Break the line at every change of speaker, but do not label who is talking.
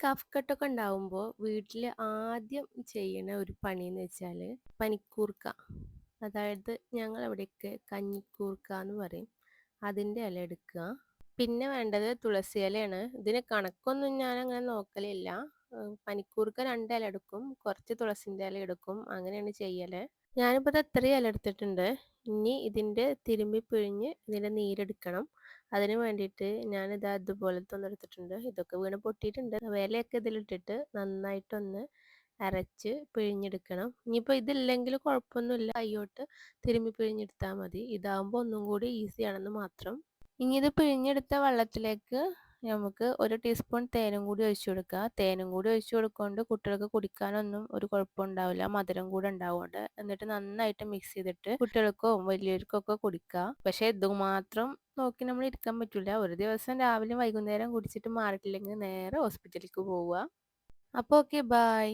കഫക്കെട്ടൊക്കെ ഉണ്ടാവുമ്പോൾ വീട്ടിൽ ആദ്യം ചെയ്യണ ഒരു പണിയെന്ന് വെച്ചാൽ പനിക്കൂർക്ക. അതായത് ഞങ്ങൾ അവിടെയൊക്കെ കഞ്ഞിക്കൂർക്ക എന്ന് പറയും. അതിൻ്റെ ഇല എടുക്കുക. പിന്നെ വേണ്ടത് തുളസി ഇലയാണ്. ഇതിന് കണക്കൊന്നും ഞാൻ അങ്ങനെ നോക്കലില്ല. പനിക്കൂർക്ക 2 ഇല എടുക്കും, കുറച്ച് തുളസിൻ്റെ ഇല എടുക്കും, അങ്ങനെയാണ് ചെയ്യല്. ഞാനിപ്പോൾ ഇത് അത്രയും ഇല എടുത്തിട്ടുണ്ട്. ഇനി ഇതിൻ്റെ തിരുമ്മി പിഴിഞ്ഞ് ഇതിൻ്റെ നീരെടുക്കണം. അതിന് വേണ്ടിയിട്ട് ഞാനിത് അതുപോലത്തെ ഒന്ന് എടുത്തിട്ടുണ്ട്. ഇതൊക്കെ വീണ് പൊട്ടിയിട്ടുണ്ട്. ഇലയൊക്കെ ഇതിലിട്ടിട്ട് നന്നായിട്ടൊന്ന് അരച്ച് പിഴിഞ്ഞെടുക്കണം. ഇനിയിപ്പോൾ ഇതില്ലെങ്കിൽ കുഴപ്പമൊന്നുമില്ല, കൈയോട്ട് തിരുമ്മി പിഴിഞ്ഞെടുത്താൽ മതി. ഇതാകുമ്പോൾ ഒന്നും കൂടി ഈസിയാണെന്ന് മാത്രം. ഇനി ഇത് പിഴിഞ്ഞെടുത്ത വെള്ളത്തിലേക്ക് നമുക്ക് 1 ടീസ്പൂൺ തേനും കൂടി ഒഴിച്ചു കൊടുക്കുക. തേനും കൂടി ഒഴിച്ചു കൊടുക്കൊണ്ട് കുട്ടികൾക്ക് കുടിക്കാനൊന്നും ഒരു കുഴപ്പമുണ്ടാവില്ല, മധുരം കൂടെ ഉണ്ടാവുകൊണ്ട്. എന്നിട്ട് നന്നായിട്ട് മിക്സ് ചെയ്തിട്ട് കുട്ടികൾക്കോ വലിയവർക്കോ ഒക്കെ കൊടുക്കുക. പക്ഷേ ഇത് മാത്രം നോക്കി നമ്മൾ ഇരിക്കാൻ പറ്റില്ല. ഒരു ദിവസം രാവിലെ വൈകുന്നേരം കുടിച്ചിട്ട് മാറിയിട്ടില്ലെങ്കിൽ നേരെ ഹോസ്പിറ്റലിലേക്ക് പോവുക. അപ്പോൾ ഓക്കെ, ബൈ.